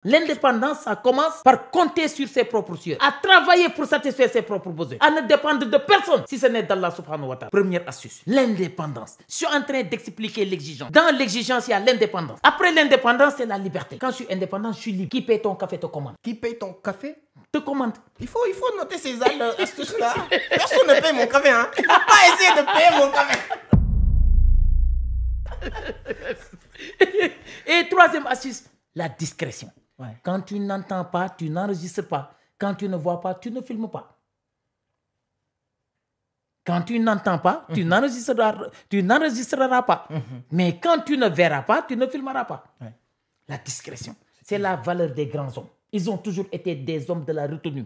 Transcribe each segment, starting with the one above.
L'indépendance, ça commence par compter sur ses propres cieux, à travailler pour satisfaire ses propres besoins, à ne dépendre de personne si ce n'est d'Allah subhanahu wa ta'ala. Première astuce, l'indépendance. Je suis en train d'expliquer l'exigence. Dans l'exigence, il y a l'indépendance. Après l'indépendance, c'est la liberté. Quand je suis indépendant, je suis libre. Qui paye ton café te commande. Qui paye ton café? Te commande. Il faut noter ces astuces-là. Personne ne paye mon café. Hein. Il ne faut pas essayer de payer mon café. Et troisième astuce, la discrétion. Ouais. Quand tu n'entends pas, tu n'enregistres pas. Quand tu ne vois pas, tu ne filmes pas. Quand tu n'entends pas, tu n'enregistreras pas. Mais quand tu ne verras pas, tu ne filmeras pas. Ouais. La discrétion, c'est la valeur des grands hommes. Ils ont toujours été des hommes de la retenue,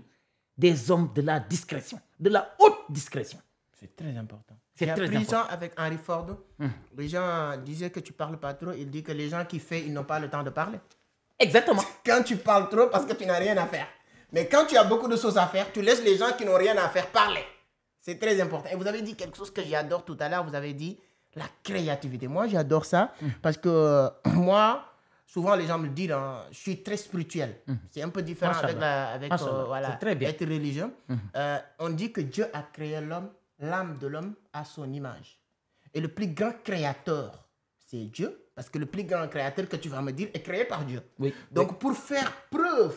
des hommes de la discrétion, de la haute discrétion. C'est très important. C'est très important. Avec Henry Ford, les gens disaient que tu ne parles pas trop. Il dit que les gens qui font, ils n'ont pas le temps de parler. Exactement. Quand tu parles trop parce que tu n'as rien à faire. Mais quand tu as beaucoup de choses à faire, tu laisses les gens qui n'ont rien à faire parler. C'est très important. Et vous avez dit quelque chose que j'adore tout à l'heure. Vous avez dit la créativité. Moi, j'adore ça parce que moi, souvent les gens me disent, je suis très spirituel. C'est un peu différent avec voilà, être religieux. On dit que Dieu a créé l'homme, l'âme de l'homme à son image. Et le plus grand créateur, c'est Dieu. Parce que le plus grand créateur que tu vas me dire est créé par Dieu. Oui. Donc, pour faire preuve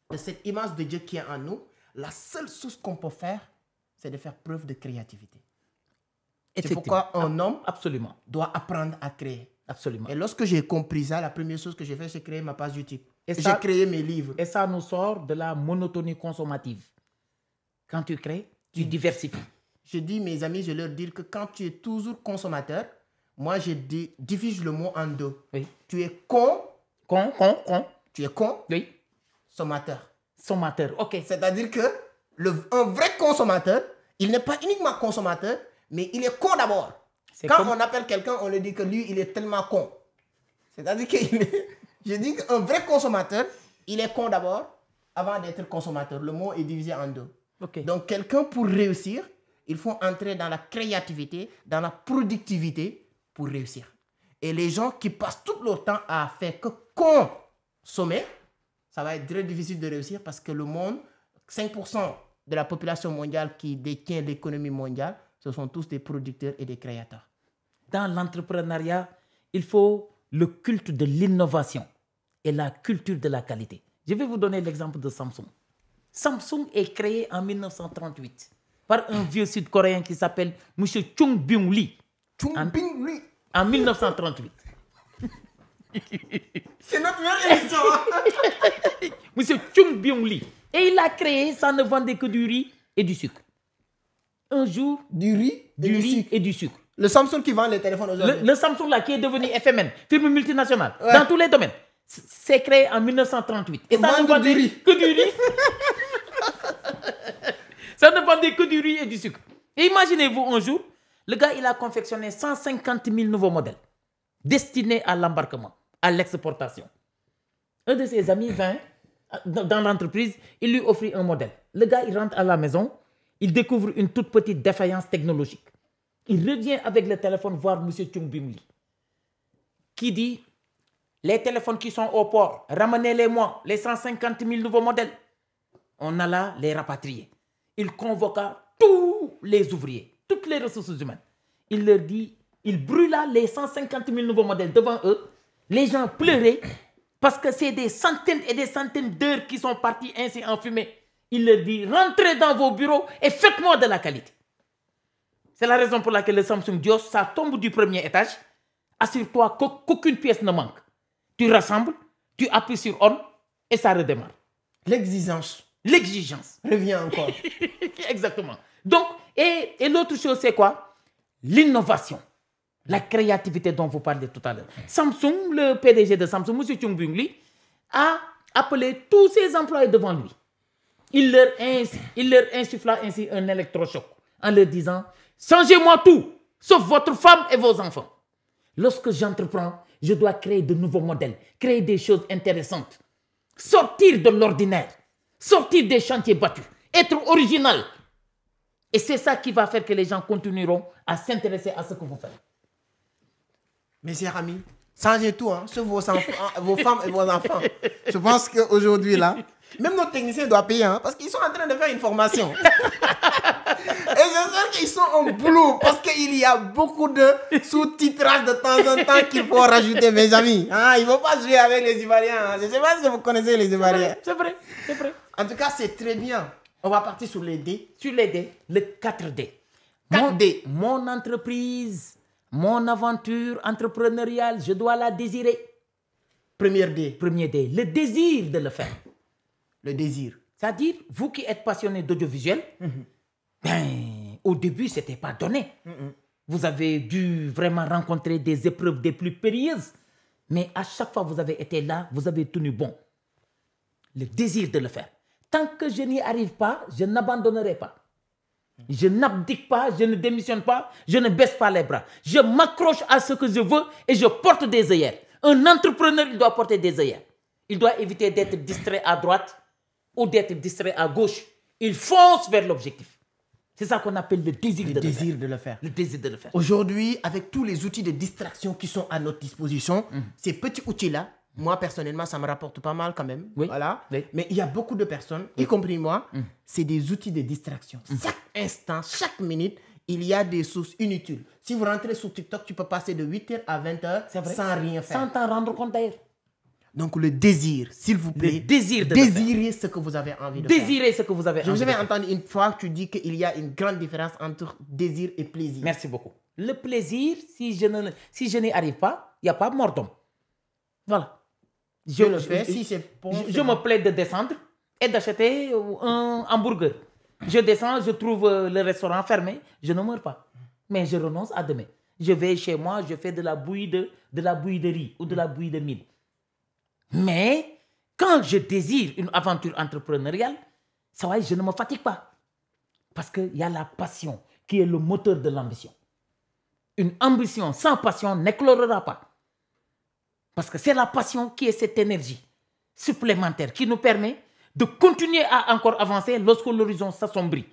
de cette image de Dieu qui est en nous, la seule chose qu'on peut faire, c'est de faire preuve de créativité. C'est pourquoi un homme doit apprendre à créer. Absolument. Et lorsque j'ai compris ça, la première chose que j'ai fait, c'est créer ma page YouTube. J'ai créé mes livres. Et ça nous sort de la monotonie consommative. Quand tu crées, tu diversifies. Je dis, mes amis, je leur dis que quand tu es toujours consommateur, moi, je divise le mot en deux. Oui. Tu es con. Tu es con. Oui. Sommateur. Sommateur, ok. C'est-à-dire que un vrai consommateur, il n'est pas uniquement consommateur, mais il est con d'abord. Quand on appelle quelqu'un, on lui dit que lui, il est tellement con. C'est-à-dire que je dis qu'un vrai consommateur, il est con d'abord avant d'être consommateur. Le mot est divisé en deux. Okay. Donc, quelqu'un pour réussir, il faut entrer dans la créativité, dans la productivité, pour réussir. Et les gens qui passent tout leur temps à faire que consommer, ça va être très difficile de réussir parce que le monde, 5% de la population mondiale qui détient l'économie mondiale, ce sont tous des producteurs et des créateurs. Dans l'entrepreneuriat, il faut le culte de l'innovation et la culture de la qualité. Je vais vous donner l'exemple de Samsung. Samsung est créé en 1938 par un vieux sud-coréen qui s'appelle M. Chung Byung Lee. En 1938. C'est notre meilleure émission. Monsieur Chung Byung Lee. Et il a créé, ça ne vendait que du riz et du sucre. Un jour, du riz et du sucre. Le Samsung qui vend les téléphones aujourd'hui. Le Samsung là qui est devenu FMN, firme multinationale, dans tous les domaines. C'est créé en 1938. Et ça ne vendait que du riz. Ça ne vendait que du riz et du sucre. Et imaginez-vous un jour, le gars, il a confectionné 150 000 nouveaux modèles destinés à l'embarquement, à l'exportation. Un de ses amis vint dans l'entreprise, il lui offrit un modèle. Le gars, il rentre à la maison, il découvre une toute petite défaillance technologique. Il revient avec le téléphone voir M. Chung Byung Lee, qui dit, les téléphones qui sont au port, ramenez-les-moi, les 150 000 nouveaux modèles. On alla les rapatrier. Il convoqua tous les ouvriers, toutes les ressources humaines. Il leur dit, il brûla les 150 000 nouveaux modèles devant eux. Les gens pleuraient parce que c'est des centaines et des centaines d'heures qui sont parties ainsi en fumée. Il leur dit, rentrez dans vos bureaux et faites-moi de la qualité. C'est la raison pour laquelle le Samsung Dios, ça tombe du premier étage. Assure-toi qu'aucune pièce ne manque. Tu rassembles, tu appuies sur on et ça redémarre. L'exigence. L'exigence. Revient encore. Exactement. Donc, et l'autre chose, c'est quoi? L'innovation. La créativité dont vous parlez tout à l'heure. Samsung, le PDG de Samsung, M. Chung Byung Lee, a appelé tous ses employés devant lui. Il leur insuffla ainsi un électrochoc en leur disant, changez-moi tout, sauf votre femme et vos enfants. Lorsque j'entreprends, je dois créer de nouveaux modèles, créer des choses intéressantes, sortir de l'ordinaire, sortir des chantiers battus, être original. Et c'est ça qui va faire que les gens continueront à s'intéresser à ce que vous faites. Mes chers amis, Changez tout, hein, sur vos enfants, vos femmes et vos enfants. Je pense qu'aujourd'hui, là, même nos techniciens doivent payer, hein, parce qu'ils sont en train de faire une formation. Et j'espère qu'ils sont en boulot, parce qu'il y a beaucoup de sous-titrage de temps en temps qu'il faut rajouter, mes amis. Hein, il ne faut pas jouer avec les Ivoiriens. Hein. Je ne sais pas si vous connaissez les Ivoiriens. C'est vrai, c'est vrai. En tout cas, c'est très bien. On va partir sur les D. Sur les D, le 4D. 4D. Mon entreprise, mon aventure entrepreneuriale, je dois la désirer. Première D. Premier D, le désir de le faire. Le désir. C'est-à-dire, vous qui êtes passionné d'audiovisuel, ben, au début, ce n'était pas donné. Vous avez dû vraiment rencontrer des épreuves des plus périlleuses. Mais à chaque fois que vous avez été là, vous avez tenu bon. Le désir de le faire. Tant que je n'y arrive pas, je n'abandonnerai pas. Je n'abdique pas, je ne démissionne pas, je ne baisse pas les bras. Je m'accroche à ce que je veux et je porte des œillères. Un entrepreneur, il doit porter des œillères. Il doit éviter d'être distrait à droite ou d'être distrait à gauche. Il fonce vers l'objectif. C'est ça qu'on appelle le désir de le faire. Le désir de le faire. Aujourd'hui, avec tous les outils de distraction qui sont à notre disposition, ces petits outils-là, moi, personnellement, ça me rapporte pas mal quand même. Oui. Voilà. Oui. Mais il y a beaucoup de personnes, y compris moi, c'est des outils de distraction. Chaque instant, chaque minute, il y a des sources inutiles. Si vous rentrez sur TikTok, tu peux passer de 8h à 20h sans rien faire. Sans t'en rendre compte d'ailleurs. Donc, le désir, s'il vous plaît. Le désir de désirez ce que vous avez envie de faire. Désirez ce que vous avez envie de faire. Je vous avais entendu une fois que tu dis qu'il y a une grande différence entre désir et plaisir. Merci beaucoup. Le plaisir, si je n'y arrive pas, il n'y a pas mort d'homme. Voilà. Je le fais, si c'est bon. Je me plais de descendre et d'acheter un hamburger. Je descends, je trouve le restaurant fermé, je ne meurs pas. Mais je renonce à demain. Je vais chez moi, je fais de la bouillie de riz ou de la bouillie de mil. Mais quand je désire une aventure entrepreneuriale, ça va, je ne me fatigue pas. Parce qu'il y a la passion qui est le moteur de l'ambition. Une ambition sans passion n'éclorera pas. Parce que c'est la passion qui est cette énergie supplémentaire qui nous permet de continuer à encore avancer lorsque l'horizon s'assombrit.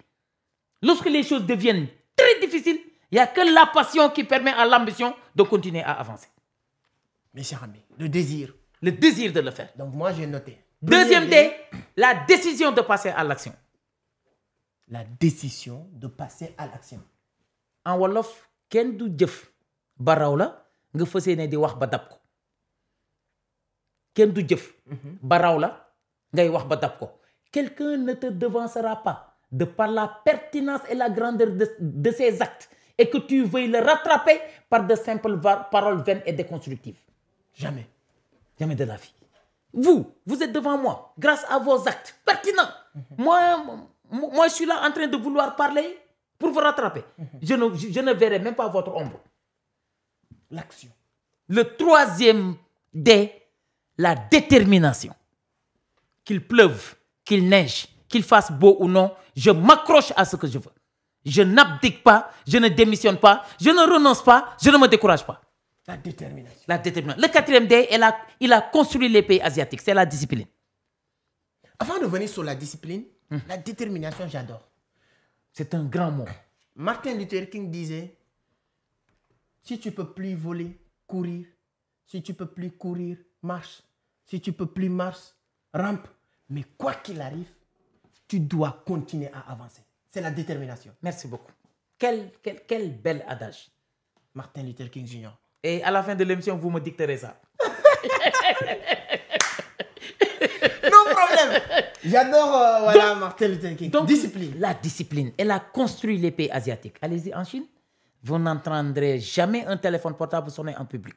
Lorsque les choses deviennent très difficiles, il n'y a que la passion qui permet à l'ambition de continuer à avancer. Mes chers amis, le désir. Le désir de le faire. Donc moi, j'ai noté. Deuxième D, la décision de passer à l'action. La décision de passer à l'action. En wolof, ken du jëf ba raw la nga fas yéene di wax ba dab ko. Ken du jëf ba raw la ngay wax ba dab ko. Quelqu'un ne te devancera pas de par la pertinence et la grandeur de ses actes et que tu veuilles le rattraper par de simples paroles vaines et déconstructives. Jamais. Jamais de la vie. Vous êtes devant moi grâce à vos actes pertinents. Moi, je suis là en train de vouloir parler pour vous rattraper. Je ne verrai même pas votre ombre. L'action. Le troisième D, la détermination. Qu'il pleuve, qu'il neige, qu'il fasse beau ou non, je m'accroche à ce que je veux. Je n'abdique pas, je ne démissionne pas, je ne renonce pas, je ne me décourage pas. La détermination. La détermination. Le quatrième D, il a construit les pays asiatiques, c'est la discipline. Avant de venir sur la discipline, la détermination, j'adore. C'est un grand mot. Martin Luther King disait, si tu ne peux plus voler, courir. Si tu ne peux plus courir, marche. Si tu ne peux plus marcher, rampe. Mais quoi qu'il arrive, tu dois continuer à avancer. C'est la détermination. Merci beaucoup. Quel bel adage. Martin Luther King Jr. Et à la fin de l'émission, vous me dicterez ça. Non problème. J'adore voilà, Martin Luther King. Donc, discipline. La discipline. Elle a construit les pays asiatiques. Allez-y en Chine. Vous n'entendrez jamais un téléphone portable sonner en public.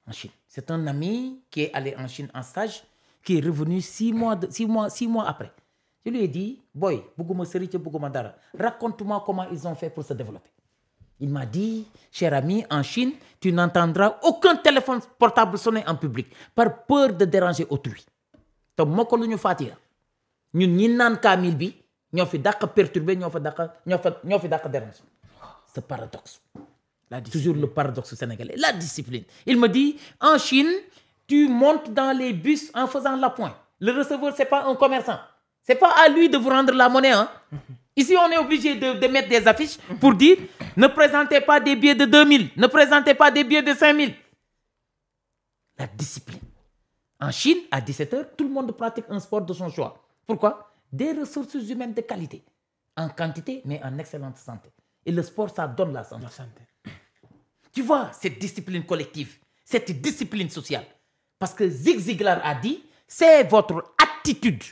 En Chine. C'est un ami qui est allé en Chine en stage, qui est revenu 6 mois après. Je lui ai dit, boy, raconte-moi comment ils ont fait pour se développer. Il m'a dit, cher ami, en Chine, tu n'entendras aucun téléphone portable sonner en public par peur de déranger autrui. Donc, moi, quand nous faisons ça, nous n'avons pas bi, nous faisons perturber, nous faisons déranger. C'est paradoxe. Toujours le paradoxe sénégalais. La discipline. Il me dit, en Chine, tu montes dans les bus en faisant la pointe. Le receveur, ce n'est pas un commerçant. Ce n'est pas à lui de vous rendre la monnaie. Hein? Ici, on est obligé de mettre des affiches pour dire ne présentez pas des billets de 2000, ne présentez pas des billets de 5000. la discipline. En Chine, à 17h, tout le monde pratique un sport de son choix. Pourquoi? Des ressources humaines de qualité, en quantité, mais en excellente santé. Et le sport, ça donne la santé. Tu vois, cette discipline collective, cette discipline sociale. Parce que Zig Ziglar a dit, c'est votre attitude,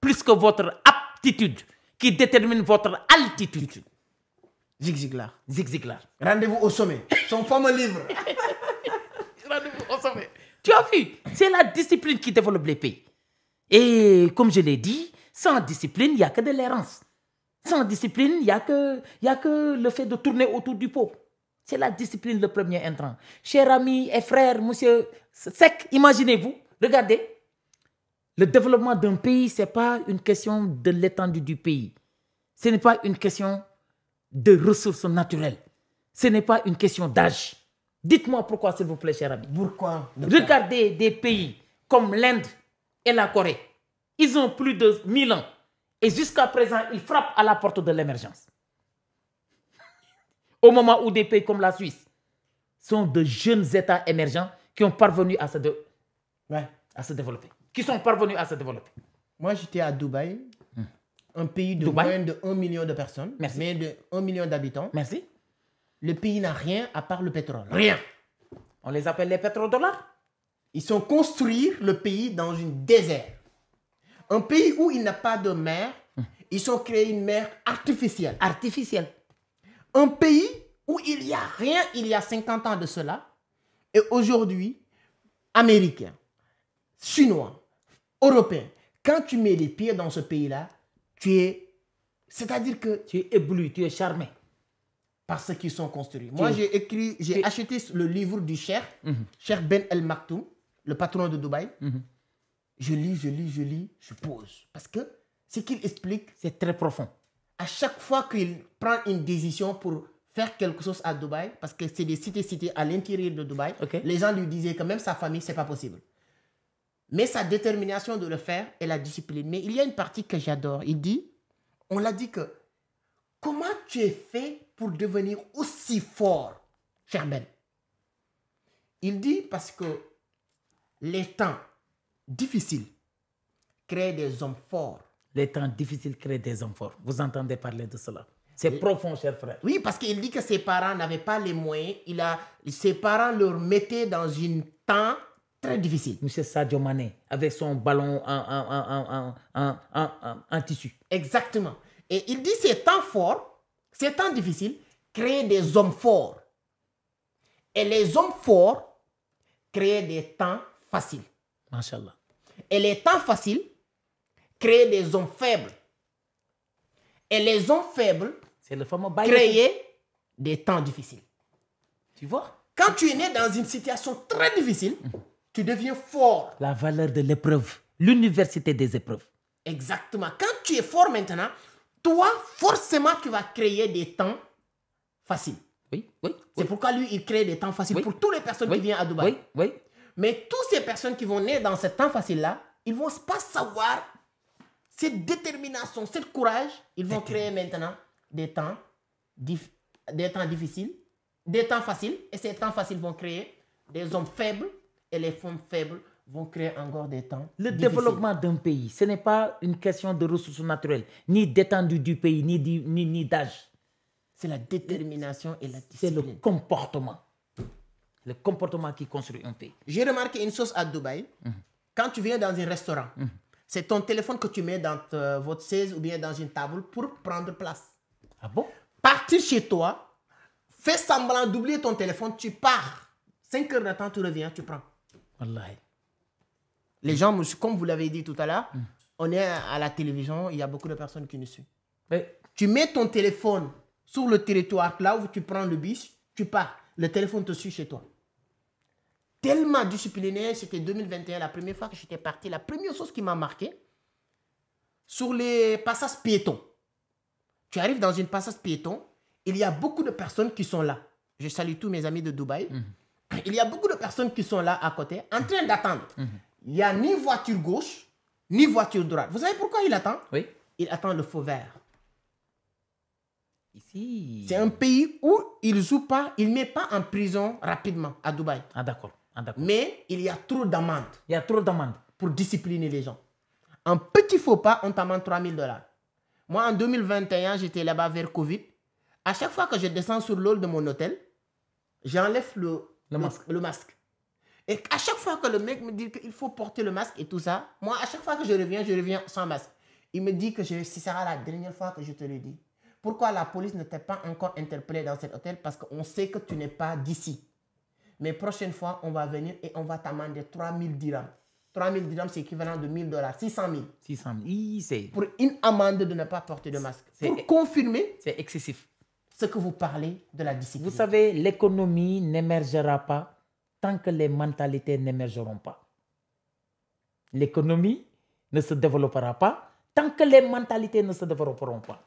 plus que votre aptitude, qui détermine votre altitude. Zig Ziglar. Zig Ziglar. Rendez-vous au sommet. Son fameux livre. Rendez-vous au sommet. Tu as vu, c'est la discipline qui développe les pays. Et comme je l'ai dit, sans discipline, il n'y a que de l'errance. Sans discipline, il n'y a que le fait de tourner autour du pot. C'est la discipline le premier intrant. Chers amis et frères, monsieur Seck, imaginez-vous, regardez, le développement d'un pays, ce n'est pas une question de l'étendue du pays. Ce n'est pas une question de ressources naturelles. Ce n'est pas une question d'âge. Dites-moi pourquoi, s'il vous plaît, cher ami. Pourquoi? Regardez des pays comme l'Inde et la Corée. Ils ont plus de 1000 ans. Et jusqu'à présent, ils frappent à la porte de l'émergence. Au moment où des pays comme la Suisse sont de jeunes États émergents qui ont parvenu à se développer. Qui sont parvenus à se développer. Moi, j'étais à Dubaï, un pays de moins de 1 million de personnes, Merci. mais de 1 million d'habitants. Merci. Le pays n'a rien à part le pétrole. Rien. On les appelle les pétrodollars. Ils sont construire le pays dans une désert. Un pays où il n'y a pas de mer, ils ont créé une mer artificielle. Artificiels. Un pays où il n'y a rien, il y a 50 ans de cela, et aujourd'hui, Américains, Chinois, Européens, quand tu mets les pieds dans ce pays-là, c'est-à-dire que Tu es ébloui, tu es charmé. parce qu'ils sont construits. Moi, j'ai acheté le livre du Cheikh, Cheikh Ben El Maktoum, le patron de Dubaï. Je lis, je pose. Parce que ce qu'il explique, C'est très profond. à chaque fois qu'il prend une décision pour faire quelque chose à Dubaï, parce que c'est des cités à l'intérieur de Dubaï, Ok. les gens lui disaient que même sa famille, c'est pas possible. Mais sa détermination de le faire et la discipline. Mais il y a une partie que j'adore. Il dit, on l'a dit que, comment tu es fait pour devenir aussi fort, cher Ben? Il dit parce que les temps difficiles créent des hommes forts. Les temps difficiles créent des hommes forts. Vous entendez parler de cela. C'est profond, cher frère. Oui, parce qu'il dit que ses parents n'avaient pas les moyens. Ses parents leur mettaient dans un temps très difficile. Monsieur Sadio Mané, avec son ballon en tissu. Exactement. Et il dit ces temps forts, ces temps difficiles, créent des hommes forts. Et les hommes forts créent des temps faciles. Machallah. Et les temps faciles créent des hommes faibles. Et les hommes faibles C'est le fameux bail. créaient des temps difficiles. Tu vois? Quand tu es né dans une situation très difficile, tu deviens fort. La valeur de l'épreuve. L'université des épreuves. Exactement. Quand tu es fort maintenant, toi, forcément, tu vas créer des temps faciles. Oui, oui. C'est pourquoi lui, il crée des temps faciles Oui. pour toutes les personnes Oui, qui viennent à Dubaï. Oui, oui. Mais toutes ces personnes qui vont naître dans ce temps facile-là, ils ne vont pas savoir cette détermination, ce courage. Ils vont créer maintenant des temps difficiles, des temps faciles. Et ces temps faciles vont créer des hommes faibles. Et les femmes faibles vont créer encore des temps Le difficiles. développement d'un pays, ce n'est pas une question de ressources naturelles, ni d'étendue du pays, ni d'âge. C'est la détermination et la C'est le discipline. comportement. Le comportement qui construit un pays. J'ai remarqué une chose à Dubaï. Quand tu viens dans un restaurant, c'est ton téléphone que tu mets dans votre chaise ou bien dans une table pour prendre place. Ah bon? Partir chez toi, fais semblant d'oublier ton téléphone, tu pars. 5 heures de temps, tu reviens, tu prends. Wallahi. Les gens, comme vous l'avez dit tout à l'heure, on est à la télévision, il y a beaucoup de personnes qui nous suivent. Mais Tu mets ton téléphone sur le territoire, là où tu prends le bus, tu pars. Le téléphone te suit chez toi. Tellement discipliné, c'était 2021, la première fois que j'étais parti. La première chose qui m'a marqué, sur les passages piétons. Tu arrives dans une passage piéton, il y a beaucoup de personnes qui sont là. Je salue tous mes amis de Dubaï. Il y a beaucoup de personnes qui sont là à côté, en train d'attendre. Il n'y a ni voiture gauche, ni voiture droite. Vous savez pourquoi il attend? oui. Il attend le feu vert. Ici. C'est un pays où il ne met pas en prison rapidement, à Dubaï. Ah d'accord. Ah, d'accord. Mais il y a trop d'amendes Il y a trop d'amendes. pour discipliner les gens. Un petit faux pas, on t'amende $3,000. Moi, en 2021, j'étais là-bas vers Covid. À chaque fois que je descends sur l'hall de mon hôtel, j'enlève le masque. Et à chaque fois que le mec me dit qu'il faut porter le masque et tout ça, moi, à chaque fois que je reviens sans masque. Il me dit que ce sera la dernière fois que je te le dis. Pourquoi la police ne t'a pas encore interpellé dans cet hôtel? Parce qu'on sait que tu n'es pas d'ici. Mais prochaine fois, on va venir et on va t'amender 3,000 dirhams. 3,000 dirhams, c'est équivalent de $1,000, 600,000. 600 000. Pour une amende de ne pas porter de masque. Pour confirmer C'est excessif. ce que vous parlez de la discipline. Vous savez, l'économie n'émergera pas tant que les mentalités n'émergeront pas. L'économie ne se développera pas tant que les mentalités ne se développeront pas.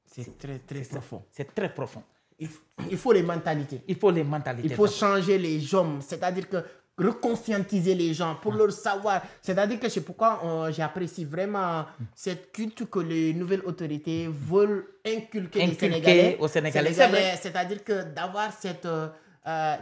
C'est très, très profond. C'est très profond. Il faut les mentalités. Il faut les mentalités. Il faut changer les gens. C'est-à-dire que reconscientiser les gens pour leur savoir. C'est-à-dire que c'est pourquoi j'apprécie vraiment cette culture que les nouvelles autorités veulent inculquer aux Sénégalais. C'est vrai. C'est-à-dire que d'avoir cette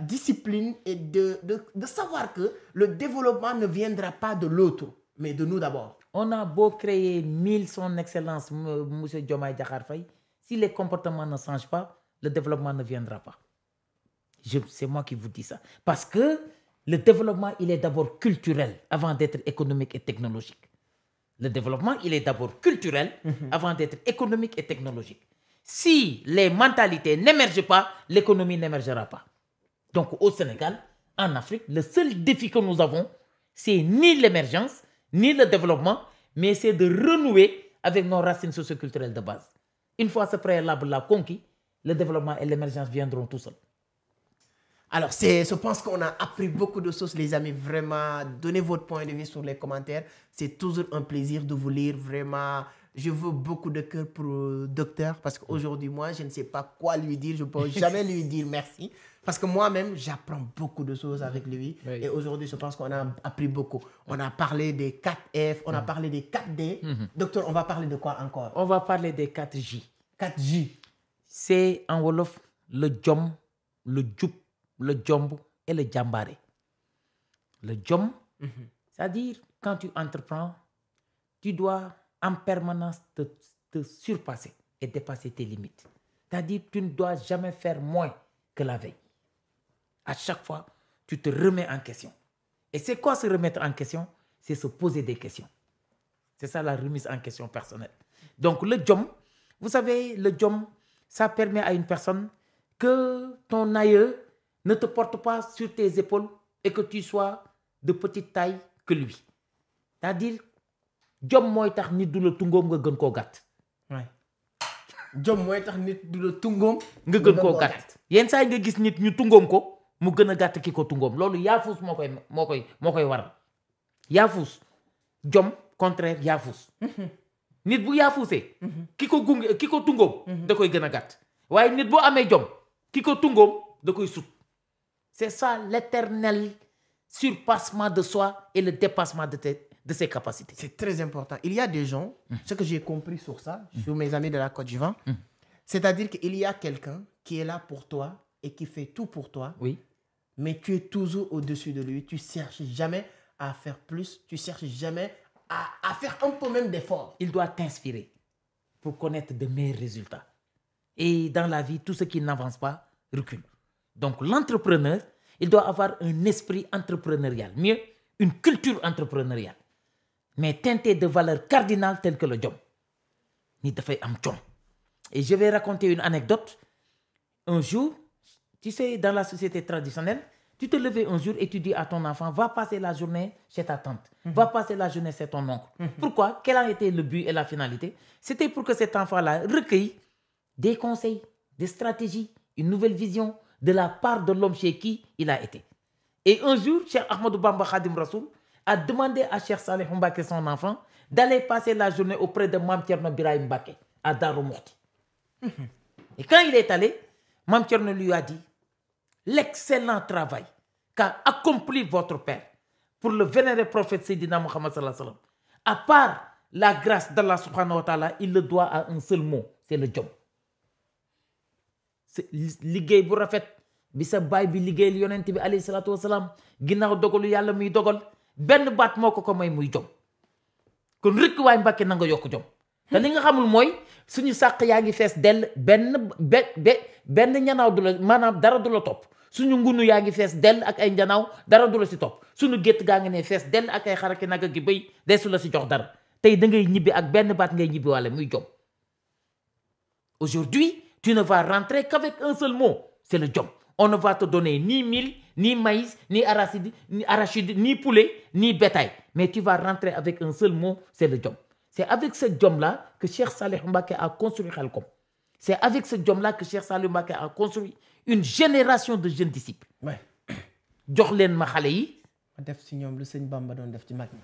discipline et de savoir que le développement ne viendra pas de l'autre, mais de nous d'abord. On a beau créer 1000 son excellence, M. Diomaye Diakhar Faye, si les comportements ne changent pas, le développement ne viendra pas. C'est moi qui vous dis ça. Parce que le développement, il est d'abord culturel avant d'être économique et technologique. Le développement, il est d'abord culturel avant d'être économique et technologique. Si les mentalités n'émergent pas, l'économie n'émergera pas. Donc au Sénégal, en Afrique, le seul défi que nous avons, c'est ni l'émergence, ni le développement, mais c'est de renouer avec nos racines socioculturelles de base. Une fois ce préalable-là conquis, le développement et l'émergence viendront tout seuls. Alors, je pense qu'on a appris beaucoup de choses, les amis. Vraiment, donnez votre point de vue sur les commentaires. C'est toujours un plaisir de vous lire. Vraiment, je veux beaucoup de cœur pour le docteur parce qu'aujourd'hui, moi, je ne sais pas quoi lui dire. Je ne peux jamais lui dire merci. Parce que moi-même, j'apprends beaucoup de choses avec lui. Oui. Et aujourd'hui, je pense qu'on a appris beaucoup. On a parlé des 4F, on a parlé des 4D. Docteur, on va parler de quoi encore? On va parler des 4J. 4J. C'est en Wolof le Djom, le Djoup, le Djomb et le Djambare. Le Djom, c'est-à-dire quand tu entreprends, tu dois en permanence te surpasser et dépasser tes limites. C'est-à-dire tu ne dois jamais faire moins que la veille. À chaque fois, tu te remets en question. Et c'est quoi se remettre en question? C'est se poser des questions. C'est ça la remise en question personnelle. Donc le Djom, vous savez, le Djom, ça permet à une personne que ton aïeux ne te porte pas sur tes épaules et que tu sois de petite taille que lui. C'est-à-dire, Djom mooy tax nit du la tungoom nga gën koo gàtt. Djom mooy tax nit du la tungoom nga gën koo gàtt. Yenn saa yi nga gis nit ñu tungoom ko mu gën a gàtt ki ko tungoom. Loolu yaafus moo koy waral. Yaafus. Djom contraire yaafus. Nit bu yaafusee. ki ko tungoom da koy gën a gàtt. waaye nit bu amee jom ki ko tungoom da koy sut. C'est ça l'éternel surpassement de soi et le dépassement de ses capacités. C'est très important. Il y a des gens, ce que j'ai compris sur ça, sur mes amis de la Côte d'Ivoire, c'est-à-dire qu'il y a quelqu'un qui est là pour toi et qui fait tout pour toi, oui. Mais tu es toujours au-dessus de lui. Tu ne cherches jamais à faire plus, tu ne cherches jamais à faire un peu même d'effort. Il doit t'inspirer pour connaître de meilleurs résultats. Et dans la vie, tout ce qui n'avance pas recule. Donc l'entrepreneur, il doit avoir un esprit entrepreneurial, mieux, une culture entrepreneuriale, mais teintée de valeurs cardinales telles que le Djom. Ni dafay am Djom. Et je vais raconter une anecdote. Un jour, tu sais, dans la société traditionnelle, tu te levais un jour et tu dis à ton enfant, va passer la journée chez ta tante, va passer la journée chez ton oncle. Pourquoi? Quel a été le but et la finalité? C'était pour que cet enfant-là recueille des conseils, des stratégies, une nouvelle vision de la part de l'homme chez qui il a été. Et un jour, Cheikh Ahmadou Bamba Khadim Rassoul a demandé à Cheikh Saleh Mbacké, son enfant, d'aller passer la journée auprès de Mame Thierno Birahim Mbacké, à Darou Mouhty. Et quand il est allé, Mame Thierno lui a dit, l'excellent travail qu'a accompli votre père pour le vénéré prophète Sayyidina Muhammad sallallahu alayhi wa sallam, à part la grâce d'Allah subhanahu wa ta'ala, il le doit à un seul mot, c'est le Djom. Liggéey bu rafet bi sa baay bi liggéeyal yonent bi alayhi salaatu wasalaam ginnaaw dogalu yàlla muy dogal benn baat moo ko may muy jom kon rëkk waay Mbàkke na nga yokk jom te li nga xamul mooy suñu sàq yaa ngi fees dell benn ñanaaw du la maanaam dara du la topp suñu ngunu yaa ngi fees dell ak ay njanaaw dara du la si topp suñu gétt gaa ngi ne fees dell ak ay xaraki nag gi béy deesu la si jox dara tey da ngay ñibbi ak benn baat ngay ñibbi wàlle muy jom aujourd'hui tu ne vas rentrer qu'avec un seul mot c'est le jom on ne va te donner ni mil ni maïs ni arachide ni poulet ni bétail mais tu vas rentrer avec un seul mot c'est le jom. C'est avec ce jom-là que Cheikh Salih Mbacké a construit Khelcom. C'est avec ce jom-là que Cheikh Salih Mbacké a construit une génération de jeunes disciples. Ouais. jox leen ma xale yi. ma def si ñoom lu sëñ Bamba doon def ci mag ñi.